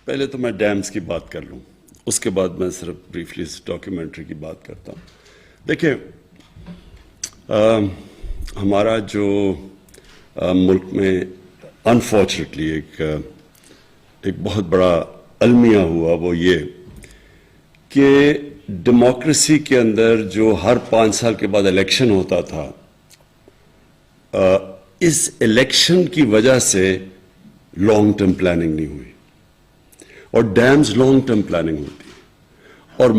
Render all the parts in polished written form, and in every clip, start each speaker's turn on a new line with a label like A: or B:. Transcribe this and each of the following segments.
A: پہلے تو میں ڈیمز کی بات کر لوں، اس کے بعد میں صرف بریفلی اس ڈاکیومنٹری کی بات کرتا ہوں. دیکھیں، ہمارا جو ملک میں انفارچونیٹلی ایک بہت بڑا المیہ ہوا، وہ یہ کہ ڈیموکریسی کے اندر جو ہر 5 سال کے بعد الیکشن ہوتا تھا، اس الیکشن کی وجہ سے لانگ ٹرم پلاننگ نہیں ہوئی. اور ڈیمز لانگ ٹرم پلاننگ ہوتی ہے، اور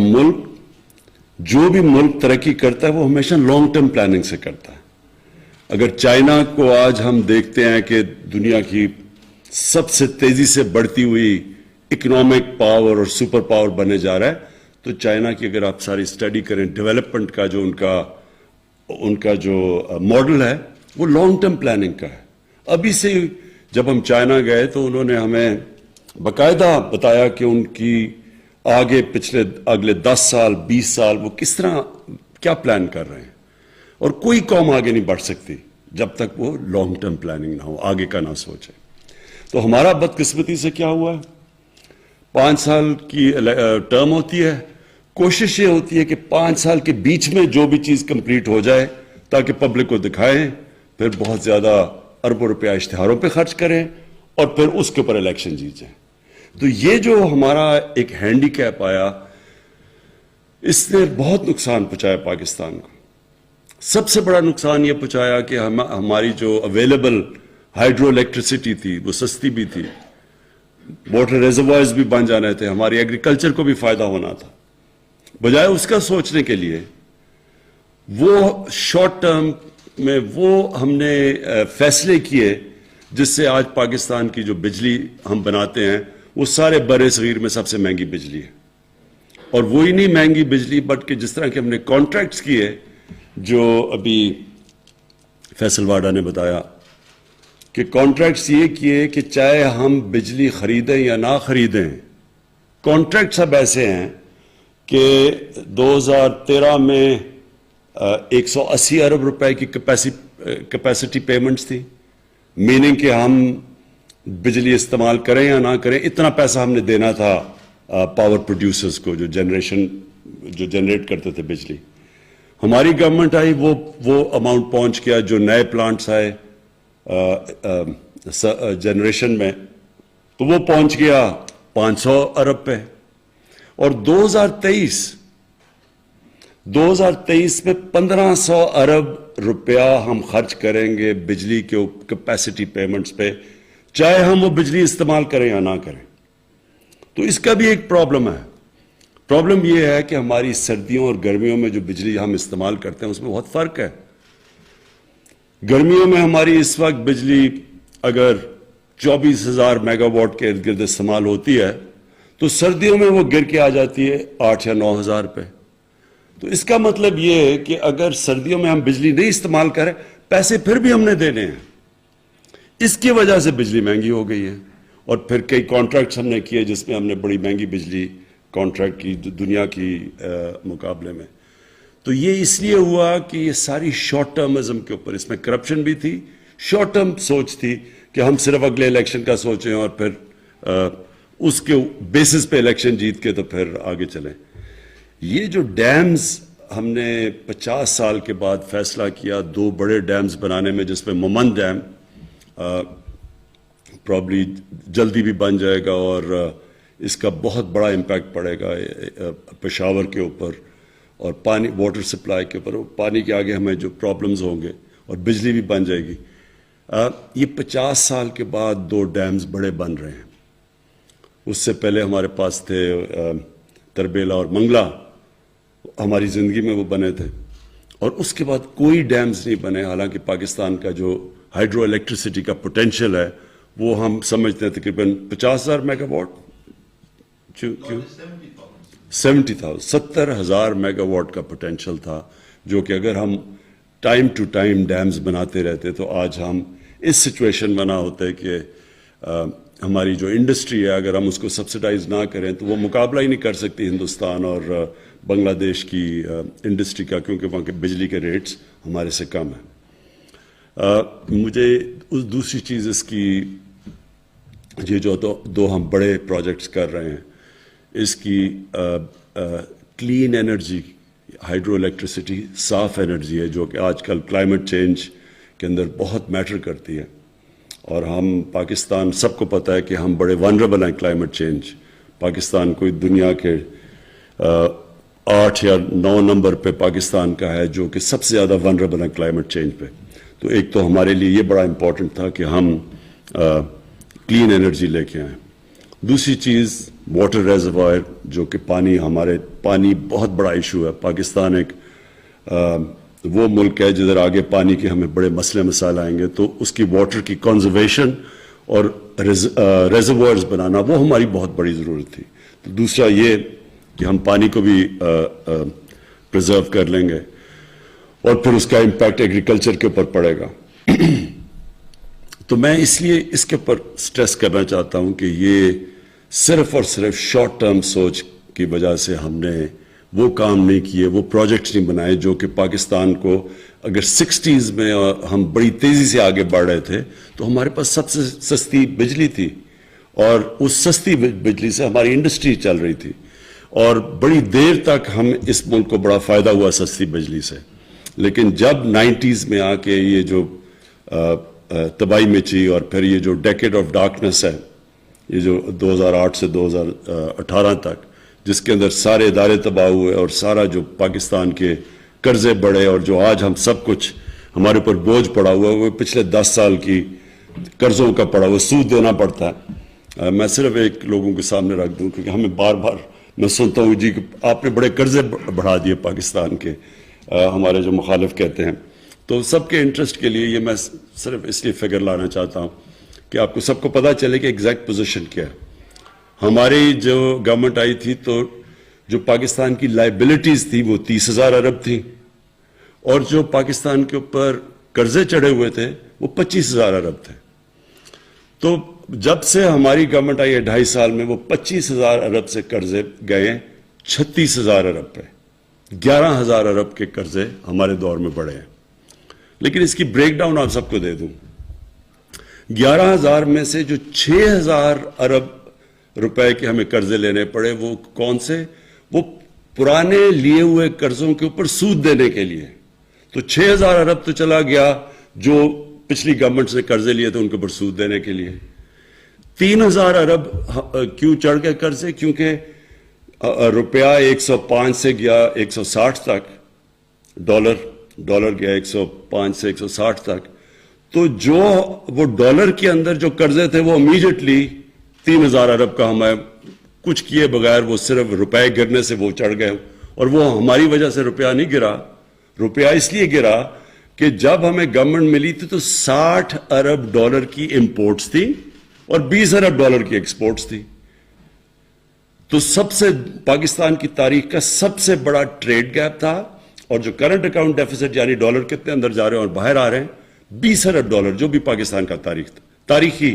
A: جو بھی ملک ترقی کرتا ہے وہ ہمیشہ لانگ ٹرم پلاننگ سے کرتا ہے. اگر چائنا کو آج ہم دیکھتے ہیں کہ دنیا کی سب سے تیزی سے بڑھتی ہوئی اکنامک پاور اور سپر پاور بننے جا رہا ہے، تو چائنا کی اگر آپ ساری اسٹڈی کریں، ڈیولپمنٹ کا جو ان کا جو ماڈل ہے وہ لانگ ٹرم پلاننگ کا ہے. ابھی سے جب ہم چائنا گئے تو انہوں نے ہمیں باقاعدہ بتایا کہ ان کی اگلے 10 سال 20 سال وہ کس طرح کیا پلان کر رہے ہیں. اور کوئی قوم آگے نہیں بڑھ سکتی جب تک وہ لانگ ٹرم پلاننگ نہ ہو، آگے کا نہ سوچے. تو ہمارا بدقسمتی سے کیا ہوا ہے، 5 سال کی ٹرم ہوتی ہے، کوشش یہ ہوتی ہے کہ 5 سال کے بیچ میں جو بھی چیز کمپلیٹ ہو جائے تاکہ پبلک کو دکھائیں، پھر بہت زیادہ اربوں روپیہ اشتہاروں پہ خرچ کریں اور پھر اس کے اوپر الیکشن جیت جائیں. تو یہ جو ہمارا ایک ہینڈی کیپ آیا، اس نے بہت نقصان پہنچایا پاکستان کو. سب سے بڑا نقصان یہ پہنچایا کہ ہماری جو اویلیبل ہائیڈرو الیکٹریسٹی تھی وہ سستی بھی تھی، واٹر ریزروائرز بھی بن جانے تھے، ہماری ایگریکلچر کو بھی فائدہ ہونا تھا. بجائے اس کا سوچنے کے لیے وہ شارٹ ٹرم میں وہ ہم نے فیصلے کیے جس سے آج پاکستان کی جو بجلی ہم بناتے ہیں وہ سارے بر صغیر میں سب سے مہنگی بجلی ہے. اور وہی نہیں مہنگی بجلی، بلکہ جس طرح کہ ہم نے کانٹریکٹس کیے، جو ابھی فیصل واڈا نے بتایا کہ کانٹریکٹس یہ کیے کہ چاہے ہم بجلی خریدیں یا نہ خریدیں، کانٹریکٹس اب ایسے ہیں کہ 2013 میں 180 ارب روپے کی کیپیسٹی پیمنٹس تھی، میننگ کہ ہم بجلی استعمال کریں یا نہ کریں اتنا پیسہ ہم نے دینا تھا پاور پروڈیوسرز کو جو جنریٹ کرتے تھے بجلی. ہماری گورنمنٹ آئی، وہ اماؤنٹ پہنچ گیا، جو نئے پلانٹس آئے جنریشن میں تو وہ پہنچ گیا 500 ارب پہ. اور 2023 میں 1500 ارب روپیہ ہم خرچ کریں گے بجلی کے کیپیسٹی پیمنٹس پہ، چاہے ہم وہ بجلی استعمال کریں یا نہ کریں. تو اس کا بھی ایک پرابلم ہے. پرابلم یہ ہے کہ ہماری سردیوں اور گرمیوں میں جو بجلی ہم استعمال کرتے ہیں اس میں بہت فرق ہے. گرمیوں میں ہماری اس وقت بجلی اگر 24,000 میگا واٹ کے ارد گرد استعمال ہوتی ہے تو سردیوں میں وہ گر کے آ جاتی ہے 8 یا 9,000 پہ. تو اس کا مطلب یہ ہے کہ اگر سردیوں میں ہم بجلی نہیں استعمال کریں، پیسے پھر بھی ہم نے دینے ہیں. اس کی وجہ سے بجلی مہنگی ہو گئی ہے. اور پھر کئی کانٹریکٹس ہم نے کیے جس میں ہم نے بڑی مہنگی بجلی کانٹریکٹ کی دنیا کی مقابلے میں. تو یہ اس لیے ہوا کہ یہ ساری شارٹ ٹرمزم کے اوپر، اس میں کرپشن بھی تھی، شارٹ ٹرم سوچ تھی کہ ہم صرف اگلے الیکشن کا سوچیں اور پھر اس کے بیسس پہ الیکشن جیت کے تو پھر آگے چلیں. یہ جو ڈیمز ہم نے 50 سال کے بعد فیصلہ کیا 2 بڑے ڈیمز بنانے میں، جس میں مومند ڈیم پرابلی جلدی بھی بن جائے گا اور اس کا بہت بڑا امپیکٹ پڑے گا پشاور کے اوپر اور پانی واٹر سپلائی کے اوپر. پانی کے آگے ہمیں جو پرابلمز ہوں گے اور بجلی بھی بن جائے گی. یہ 50 سال کے بعد 2 ڈیمز بڑے بن رہے ہیں. اس سے پہلے ہمارے پاس تھے تربیلا اور منگلا، ہماری زندگی میں وہ بنے تھے. اور اس کے بعد کوئی ڈیمز نہیں بنے. حالانکہ پاکستان کا جو ہائیڈرو الیکٹریسٹی کا پوٹینشیل ہے وہ ہم سمجھتے ہیں تقریباً 50,000 میگا واٹ، 70,000 میگا واٹ کا پوٹینشیل تھا، جو کہ اگر ہم ٹائم ٹو ٹائم ڈیمز بناتے رہتے تو آج ہم اس سچویشن بنا ہوتے کہ ہماری جو انڈسٹری ہے اگر ہم اس کو سبسڈائز نہ کریں تو وہ مقابلہ ہی نہیں کر سکتی ہندوستان اور بنگلہ دیش کی انڈسٹری کا، کیونکہ وہاں کے بجلی کے ریٹس ہمارے سے کم ہیں. مجھے دوسری چیز اس کی یہ جو دو ہم بڑے پروجیکٹس کر رہے ہیں، اس کی کلین انرجی، ہائیڈرو الیکٹریسٹی صاف انرجی ہے، جو کہ آج کل کلائمیٹ چینج کے اندر بہت میٹر کرتی ہے، اور ہم پاکستان سب کو پتہ ہے کہ ہم بڑے ونربل ہیں کلائمیٹ چینج. پاکستان کوئی دنیا کے 8 یا 9 نمبر پہ پاکستان کا ہے جو کہ سب سے زیادہ ونربل ہے کلائمیٹ چینج پہ. تو ایک تو ہمارے لیے یہ بڑا امپورٹنٹ تھا کہ ہم کلین انرجی لے کے آئیں. دوسری چیز واٹر ریزروائر، جو کہ پانی بہت بڑا ایشو ہے. پاکستان ایک وہ ملک ہے جدھر آگے پانی کے ہمیں بڑے مسئلے مسائل آئیں گے، تو اس کی واٹر کی کنزرویشن اور ریزروائرز بنانا وہ ہماری بہت بڑی ضرورت تھی. تو دوسرا یہ کہ ہم پانی کو بھی پرزرو کر لیں گے، اور پھر اس کا امپیکٹ ایگریکلچر کے اوپر پڑے گا. تو میں اس لیے اس کے اوپر سٹریس کرنا چاہتا ہوں کہ یہ صرف اور صرف شارٹ ٹرم سوچ کی وجہ سے ہم نے وہ کام نہیں کیے، وہ پروجیکٹس نہیں بنائے جو کہ پاکستان کو، اگر 60s میں ہم بڑی تیزی سے آگے بڑھ رہے تھے تو ہمارے پاس سب سے سستی بجلی تھی، اور اس سستی بجلی سے ہماری انڈسٹری چل رہی تھی، اور بڑی دیر تک ہم اس ملک کو بڑا فائدہ ہوا سستی بجلی سے. لیکن جب 90s میں آ کے یہ جو تباہی مچی، اور پھر یہ جو ڈیکیڈ آف ڈارکنس ہے، یہ جو 2008 سے 2018 تک، جس کے اندر سارے ادارے تباہ ہوئے اور سارا جو پاکستان کے قرضے بڑھے، اور جو آج ہم سب کچھ ہمارے اوپر بوجھ پڑا ہوا ہے وہ پچھلے 10 سال کی قرضوں کا پڑا ہوا، سود دینا پڑتا ہے. میں صرف ایک لوگوں کے سامنے رکھ دوں، کیونکہ ہمیں بار بار میں سنتا ہوں جی کہ آپ نے بڑے قرضے بڑھا دیے پاکستان کے، ہمارے جو مخالف کہتے ہیں. تو سب کے انٹرسٹ کے لیے یہ میں صرف اس لیے فگر لانا چاہتا ہوں کہ آپ کو سب کو پتہ چلے کہ ایگزیکٹ پوزیشن کیا ہے. ہماری جو گورنمنٹ آئی تھی تو جو پاکستان کی لائبلٹیز تھی وہ 30,000 ارب تھیں، اور جو پاکستان کے اوپر قرضے چڑھے ہوئے تھے وہ 25,000 ارب تھے. تو جب سے ہماری گورنمنٹ آئی ہے 2.5 سال میں، وہ 25,000 ارب سے قرضے گئے 36,000 ارب پہ. 11,000 ارب کے قرضے ہمارے دور میں بڑھے ہیں. لیکن اس کی بریک ڈاؤن آپ سب کو دے دوں. 11,000 میں سے جو 6,000 ارب روپے کے ہمیں قرضے لینے پڑے، وہ کون سے؟ وہ پرانے لیے ہوئے قرضوں کے اوپر سود دینے کے لیے. تو 6,000 ارب تو چلا گیا جو پچھلی گورنمنٹ سے قرضے لیے تھے ان کے اوپر سود دینے کے لیے. 3,000 ارب کیوں چڑھ گئے قرضے؟ کیونکہ روپیہ 105 سے گیا 160 تک، ڈالر گیا 105 سے 160 تک. تو جو وہ ڈالر کے اندر جو قرضے تھے وہ امیڈیٹلی 3,000 ارب کا ہمیں کچھ کیے بغیر وہ صرف روپے گرنے سے وہ چڑھ گئے. اور وہ ہماری وجہ سے روپیہ نہیں گرا. روپیہ اس لیے گرا کہ جب ہمیں گورنمنٹ ملی تھی تو 60 ارب ڈالر کی امپورٹس تھی اور 20 ارب ڈالر کی ایکسپورٹس تھی. تو سب سے پاکستان کی تاریخ کا سب سے بڑا ٹریڈ گیپ تھا. اور جو کرنٹ اکاؤنٹ ڈیفیسٹ یعنی ڈالر کتنے اندر جا رہے ہیں اور باہر آ رہے ہیں 20 ارب ڈالر، جو بھی پاکستان کا تاریخی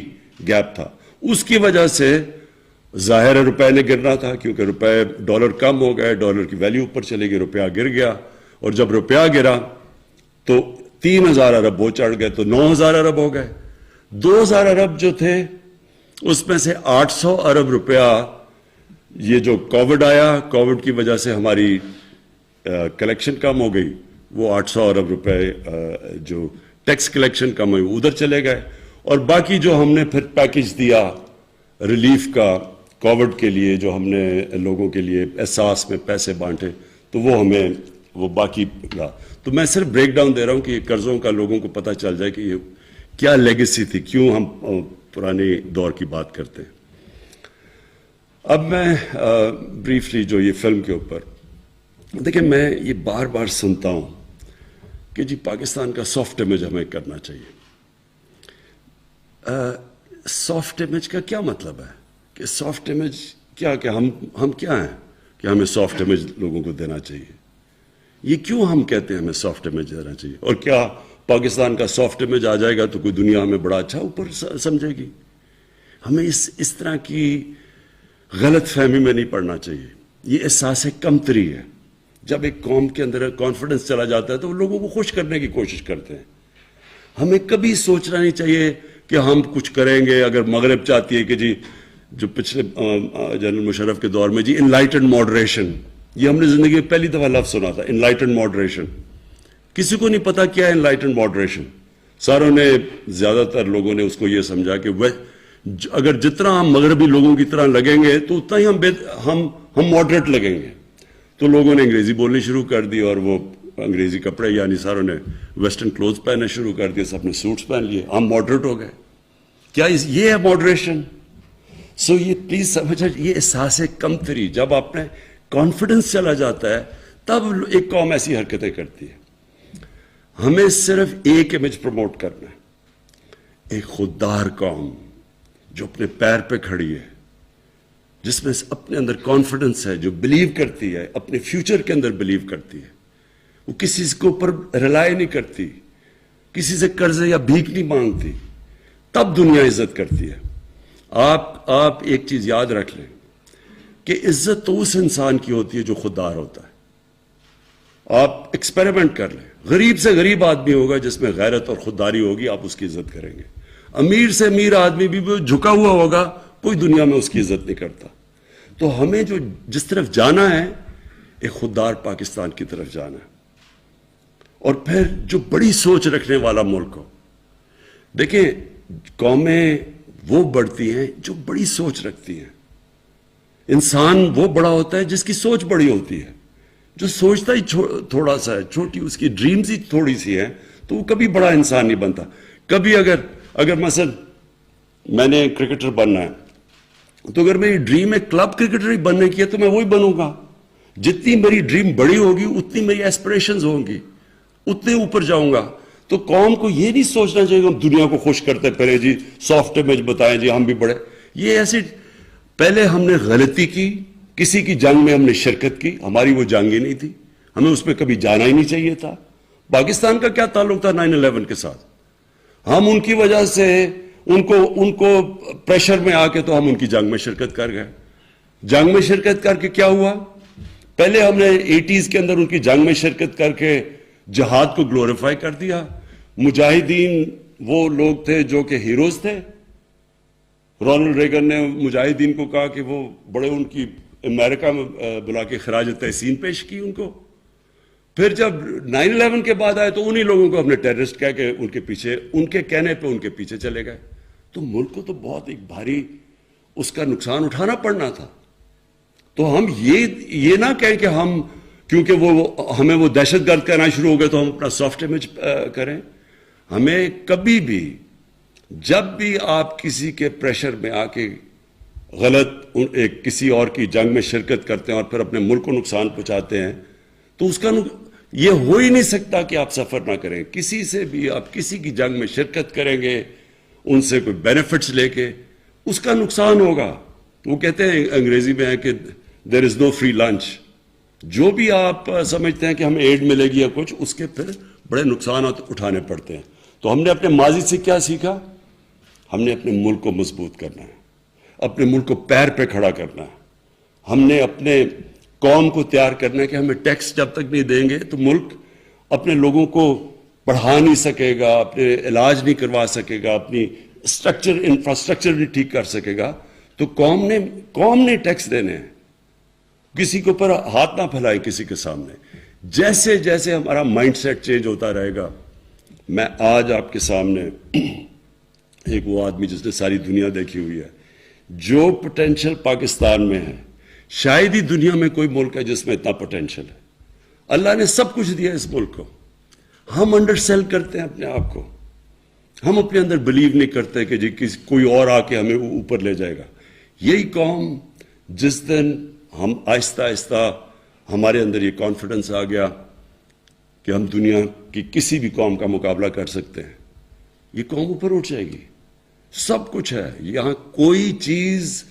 A: گیپ تھا. اس کی وجہ سے ظاہر ہے روپے نے گرنا تھا، کیونکہ روپے ڈالر کم ہو گئے، ڈالر کی ویلیو اوپر چلے گی، روپیہ گر گیا. اور جب روپیہ گرا تو 3,000 ارب وہ چڑھ گئے تو 9,000 ارب ہو گئے. 2,000 ارب جو تھے اس میں سے 800 ارب روپیہ یہ جو کووڈ آیا، کووڈ کی وجہ سے ہماری کلیکشن کم ہو گئی، وہ 800 ارب روپے جو ٹیکس کلیکشن کم ہوئی ادھر چلے گئے. اور باقی جو ہم نے پھر پیکج دیا ریلیف کا کووڈ کے لیے، جو ہم نے لوگوں کے لیے احساس میں پیسے بانٹے، تو وہ ہمیں وہ باقی رہا. تو میں صرف بریک ڈاؤن دے رہا ہوں کہ یہ قرضوں کا لوگوں کو پتہ چل جائے کہ یہ کیا لیگیسی تھی، کیوں ہم پرانے دور کی بات کرتے ہیں. اب میں بریفلی جو یہ فلم کے اوپر دیکھیں، میں یہ بار بار سنتا ہوں کہ جی پاکستان کا سافٹ امیج ہمیں کرنا چاہیے. سافٹ امیج کا کیا مطلب ہے؟ کہ سافٹ امیج کیا کہ ہم کیا ہیں کہ ہمیں سافٹ امیج لوگوں کو دینا چاہیے؟ یہ کیوں ہم کہتے ہیں ہمیں سافٹ امیج دینا چاہیے؟ اور کیا پاکستان کا سافٹ امیج آ جائے گا تو کوئی دنیا ہمیں بڑا اچھا اوپر سمجھے گی؟ ہمیں اس طرح کی غلط فہمی میں نہیں پڑنا چاہیے. یہ احساس کمتری ہے. جب ایک قوم کے اندر کانفیڈنس چلا جاتا ہے تو وہ لوگوں کو خوش کرنے کی کوشش کرتے ہیں. ہمیں کبھی سوچنا نہیں چاہیے کہ ہم کچھ کریں گے. اگر مغرب چاہتی ہے کہ جی جو پچھلے جنرل مشرف کے دور میں جی انلائٹنڈ ماڈریشن, یہ ہم نے زندگی میں پہلی دفعہ لفظ سنا تھا, انلائٹنڈ ماڈریشن. کسی کو نہیں پتا کیا ہے انلائٹنڈ ماڈریشن. ساروں نے, زیادہ تر لوگوں نے اس کو یہ سمجھا کہ اگر جتنا ہم مغربی لوگوں کی طرح لگیں گے تو اتنا ہی ہم ماڈریٹ لگیں گے. تو لوگوں نے انگریزی بولنی شروع کر دی, اور وہ انگریزی کپڑے, یعنی ساروں نے ویسٹرن کلوتھ پہننا شروع کر دیے, سب نے سوٹس پہن لیے, ہم ماڈریٹ ہو گئے. کیا یہ ہے ماڈریشن؟ سو یہ پلیز سمجھ, یہ احساس کمتری, جب آپ نے کانفیڈنس چلا جاتا ہے تب ایک قوم ایسی حرکتیں کرتی ہے. ہمیں صرف ایک امیج پروموٹ کرنا ہے, ایک خوددار قوم جو اپنے پیر پہ کھڑی ہے, جس میں اپنے اندر کانفیڈنس ہے, جو بلیو کرتی ہے, اپنے فیوچر کے اندر بلیو کرتی ہے. وہ کسی کے اوپر ریلائی نہیں کرتی, کسی سے قرض یا بھیک نہیں مانگتی. تب دنیا عزت کرتی ہے. آپ ایک چیز یاد رکھ لیں کہ عزت تو اس انسان کی ہوتی ہے جو خوددار ہوتا ہے. آپ ایکسپیریمنٹ کر لیں, غریب سے غریب آدمی ہوگا جس میں غیرت اور خودداری ہوگی, آپ اس کی عزت کریں گے. امیر سے امیر آدمی بھی جھکا ہوا ہوگا, کوئی دنیا میں اس کی عزت نہیں کرتا. تو ہمیں جس طرف جانا ہے, ایک خوددار پاکستان کی طرف جانا ہے, اور پھر جو بڑی سوچ رکھنے والا ملک ہو. دیکھیں, قومیں وہ بڑھتی ہیں جو بڑی سوچ رکھتی ہیں. انسان وہ بڑا ہوتا ہے جس کی سوچ بڑی ہوتی ہے. جو سوچتا ہی تھوڑا سا ہے, چھوٹی اس کی ڈریمز ہی تھوڑی سی ہیں, تو وہ کبھی بڑا انسان نہیں بنتا. کبھی اگر مثلا میں نے کرکٹر بننا ہے, تو اگر میری ڈریم ہے کلب کرکٹر ہی بننے کی ہے تو میں وہی بنوں گا. جتنی میری ڈریم بڑی ہوگی اتنی میری ایسپریشنز ہوں گی, اتنے اوپر جاؤں گا. تو قوم کو یہ نہیں سوچنا چاہیے کہ ہم دنیا کو خوش کرتے پھریں جی, سافٹ امیج بتائیں جی ہم بھی بڑے. یہ ایسی, پہلے ہم نے غلطی کی, کسی کی جنگ میں ہم نے شرکت کی, ہماری وہ جنگ ہی نہیں تھی, ہمیں اس پہ کبھی جانا ہی نہیں چاہیے تھا. پاکستان کا کیا تعلق تھا 9/11 کے ساتھ؟ ہم ان کی وجہ سے ان کو پریشر میں آ کے تو ہم ان کی جنگ میں شرکت کر گئے. جنگ میں شرکت کر کے کیا ہوا؟ پہلے ہم نے 80s کے اندر ان کی جنگ میں شرکت کر کے جہاد کو گلوریفائی کر دیا. مجاہدین وہ لوگ تھے جو کہ ہیروز تھے. رونلڈ ریگن نے مجاہدین کو کہا کہ وہ بڑے, ان کی امریکہ میں بلا کے خراج تحسین پیش کی ان کو. پھر جب 9/11 کے بعد آئے تو انہی لوگوں کو ہم نے ٹیررسٹ کہہ کے ان کے پیچھے, ان کے کہنے پہ ان کے پیچھے چلے گئے. تو ملک کو تو بہت ایک بھاری اس کا نقصان اٹھانا پڑنا تھا. تو ہم یہ نہ کہیں کہ ہم, کیونکہ ہمیں وہ دہشت گرد کہنا شروع ہو گئے تو ہم اپنا سافٹ امیج کریں. ہمیں کبھی بھی, جب بھی آپ کسی کے پریشر میں آ کے غلط کسی اور کی جنگ میں شرکت کرتے ہیں اور پھر اپنے ملک کو نقصان پہنچاتے ہیں, تو اس کا یہ ہو ہی نہیں سکتا کہ آپ سفر نہ کریں. کسی سے بھی آپ کسی کی جنگ میں شرکت کریں گے, ان سے کوئی بینیفٹس لے کے, اس کا نقصان ہوگا. وہ کہتے ہیں انگریزی میں ہے کہ دیر از نو فری لنچ. جو بھی آپ سمجھتے ہیں کہ ہمیں ایڈ ملے گی یا کچھ, اس کے پھر بڑے نقصانات اٹھانے پڑتے ہیں. تو ہم نے اپنے ماضی سے کیا سیکھا؟ ہم نے اپنے ملک کو مضبوط کرنا ہے, اپنے ملک کو پیر پہ کھڑا کرنا ہے. ہم نے اپنے قوم کو تیار کرنا ہے کہ ہمیں ٹیکس جب تک نہیں دیں گے تو ملک اپنے لوگوں کو پڑھا نہیں سکے گا, اپنے علاج نہیں کروا سکے گا, اپنی انفراسٹرکچر نہیں ٹھیک کر سکے گا. تو قوم نے ٹیکس دینے ہیں. کسی کے اوپر ہاتھ نہ پھیلائے کسی کے سامنے. جیسے جیسے ہمارا مائنڈ سیٹ چینج ہوتا رہے گا. میں آج آپ کے سامنے ایک وہ آدمی جس نے ساری دنیا دیکھی ہوئی ہے, جو پوٹینشل پاکستان میں ہے, شاید ہی دنیا میں کوئی ملک ہے جس میں اتنا پوٹینشل ہے. اللہ نے سب کچھ دیا اس ملک کو. ہم انڈر سیل کرتے ہیں اپنے آپ کو. ہم اپنے اندر بلیو نہیں کرتے کہ جی کوئی اور آ کے ہمیں اوپر لے جائے گا. یہی قوم, جس دن ہم آہستہ آہستہ ہمارے اندر یہ کانفیڈنس آ گیا کہ ہم دنیا کی کسی بھی قوم کا مقابلہ کر سکتے ہیں, یہ قوم اوپر اٹھ جائے گی. سب کچھ ہے یہاں, کوئی چیز,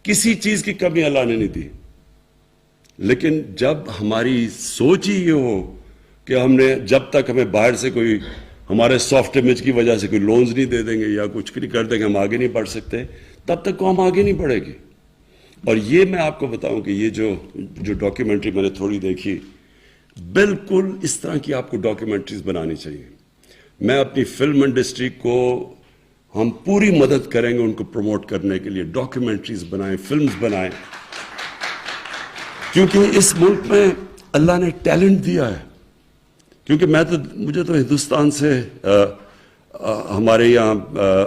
A: کسی چیز کی کمی اللہ نے نہیں دی. لیکن جب ہماری سوچ ہی یہ ہو کہ ہم نے, جب تک ہمیں باہر سے کوئی ہمارے سافٹ امیج کی وجہ سے کوئی لونز نہیں دے دیں گے یا کچھ نہیں کر دیں گے, ہم آگے نہیں بڑھ سکتے, تب تک قوم آگے نہیں بڑھے گی. اور یہ میں آپ کو بتاؤں کہ یہ جو ڈاکیومنٹری میں نے تھوڑی دیکھی, بالکل اس طرح کی آپ کو ڈاکیومنٹریز بنانی چاہیے. میں اپنی فلم انڈسٹری کو ہم پوری مدد کریں گے ان کو پروموٹ کرنے کے لیے, ڈاکیومنٹریز بنائیں, فلمز بنائیں, کیونکہ اس ملک میں اللہ نے ٹیلنٹ دیا ہے. کیونکہ مجھے تو ہندوستان سے ہمارے یہاں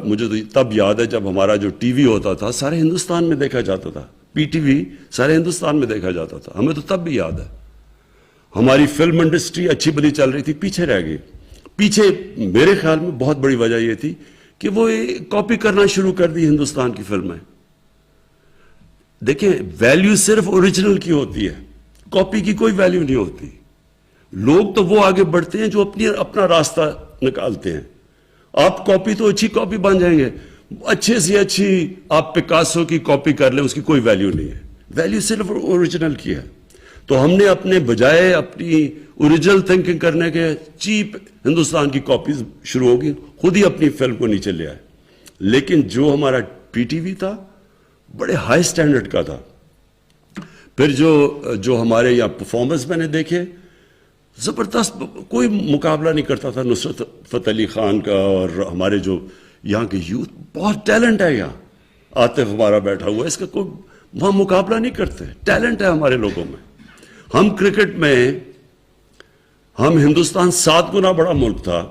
A: مجھے تو تب یاد ہے جب ہمارا جو ٹی وی ہوتا تھا سارے ہندوستان میں دیکھا جاتا تھا, پی ٹی وی سارے ہندوستان میں دیکھا جاتا تھا. ہمیں تو تب بھی یاد ہے ہماری فلم انڈسٹری اچھی بلی چل رہی تھی, پیچھے رہ گئی. پیچھے میرے خیال میں بہت بڑی وجہ یہ تھی کہ وہ کاپی کرنا شروع کر دی ہندوستان کی فلمیں. دیکھیں ویلیو صرف اوریجنل کی ہوتی ہے, کاپی کی کوئی ویلیو نہیں ہوتی. لوگ تو وہ آگے بڑھتے ہیں جو اپنا راستہ نکالتے ہیں. آپ کاپی تو اچھی کاپی بن جائیں گے, اچھے سے اچھی آپ پکاسو کی کاپی کر لیں, اس کی کوئی ویلیو نہیں ہے. ویلیو صرف اوریجنل کی ہے. تو ہم نے اپنے بجائے اپنی اوریجنل تھنکنگ کرنے کے چیپ ہندوستان کی کاپیز شروع ہوگی, خود ہی اپنی فلم کو نیچے لے آئے. لیکن جو ہمارا پی ٹی وی تھا بڑے ہائی سٹینڈرڈ کا تھا. پھر جو ہمارے یہاں پرفارمنس میں نے دیکھے زبردست, کوئی مقابلہ نہیں کرتا تھا نصرت فتح علی خان کا. اور ہمارے جو یہاں کے یوتھ بہت ٹیلنٹ ہے, یہاں عاطف ہمارا بیٹھا ہوا ہے, اس کا کوئی وہاں مقابلہ نہیں کرتے. ٹیلنٹ ہے ہمارے لوگوں میں. ہم کرکٹ میں ہم ہندوستان 7 گنا بڑا ملک تھا.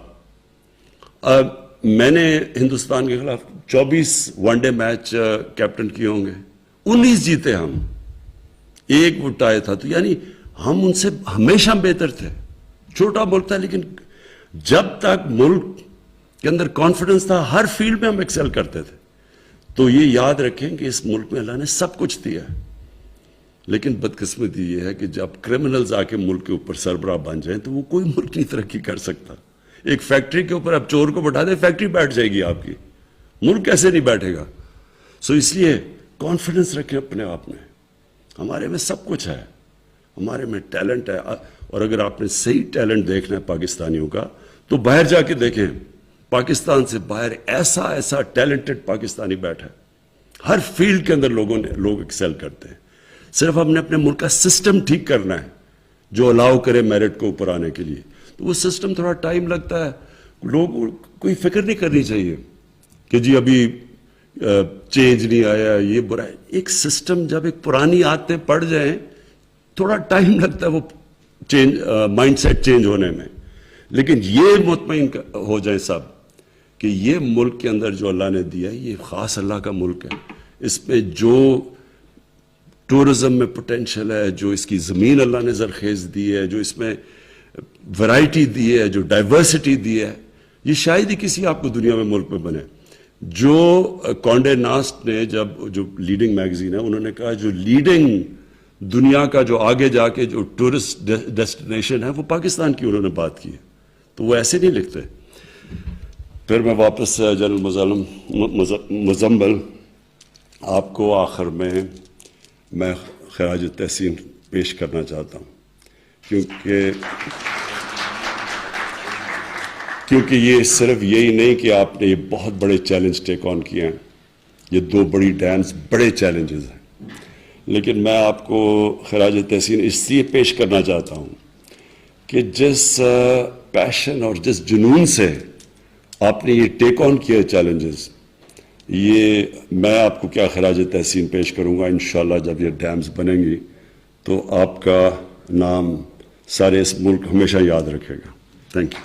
A: میں نے ہندوستان کے خلاف 24 ون ڈے میچ کیپٹن کیے ہوں گے, 19 جیتے ہم, 1 وہ ٹائی تھا. تو یعنی ہم ان سے ہمیشہ بہتر تھے. چھوٹا ملک تھا لیکن جب تک ملک کے اندر کانفیڈنس تھا ہر فیلڈ میں ہم ایکسل کرتے تھے. تو یہ یاد رکھیں کہ اس ملک میں اللہ نے سب کچھ دیا ہے. لیکن بدقسمتی یہ ہے کہ جب کرمنلز آ کے ملک کے اوپر سربراہ بن جائیں تو وہ کوئی ملک نہیں ترقی کر سکتا. ایک فیکٹری کے اوپر آپ چور کو بٹھا دیں, فیکٹری بیٹھ جائے گی آپ کی, ملک کیسے نہیں بیٹھے گا. سو اس لیے کانفیڈنس رکھیں اپنے آپ میں. ہمارے میں سب کچھ ہے, ہمارے میں ٹیلنٹ ہے. اور اگر آپ نے صحیح ٹیلنٹ دیکھنا ہے پاکستانیوں کا تو باہر جا کے دیکھیں. پاکستان سے باہر ایسا ٹیلنٹڈ پاکستانی بیٹھا ہے. ہر فیلڈ کے اندر لوگ ایکسل کرتے ہیں. صرف ہم نے اپنے ملک کا سسٹم ٹھیک کرنا ہے جو الاؤ کرے میرٹ کو اوپر آنے کے لیے. تو وہ سسٹم تھوڑا ٹائم لگتا ہے. لوگ کوئی فکر نہیں کرنی چاہیے کہ جی ابھی چینج نہیں آیا, یہ برا ہے. ایک سسٹم جب ایک پرانی عادتیں پڑ جائیں تھوڑا ٹائم لگتا ہے وہ مائنڈ سیٹ چینج ہونے میں. لیکن یہ مطمئن ہو جائیں سب کہ یہ ملک کے اندر جو اللہ نے دیا ہے یہ خاص اللہ کا ملک ہے. اس میں جو ٹورزم میں پوٹینشل ہے, جو اس کی زمین اللہ نے زرخیز دی ہے, جو اس میں ورائٹی دی ہے, جو ڈائیورسٹی دی ہے, یہ شاید ہی کسی آپ کو دنیا میں ملک میں بنے. جو کانڈے ناسٹ نے جو لیڈنگ میگزین ہے انہوں نے کہا جو لیڈنگ دنیا کا جو آگے جا کے جو ٹورسٹ ڈیسٹینیشن ہے وہ پاکستان کی انہوں نے بات کی ہے. تو وہ ایسے نہیں لکھتے. پھر میں واپس جنرل مزمل آپ کو آخر میں خراج تحسین پیش کرنا چاہتا ہوں کیونکہ یہ صرف یہی نہیں کہ آپ نے یہ بہت بڑے چیلنج ٹیک آن کیے ہیں. یہ 2 بڑی ڈیمز بڑے چیلنجز ہیں. لیکن میں آپ کو خراج تحسین اس لیے پیش کرنا چاہتا ہوں کہ جس پیشن اور جس جنون سے آپ نے یہ ٹیک آن کیا چیلنجز, یہ میں آپ کو کیا خراج تحسین پیش کروں گا. انشاءاللہ جب یہ ڈیمز بنیں گی تو آپ کا نام سارے اس ملک ہمیشہ یاد رکھے گا. Thank you.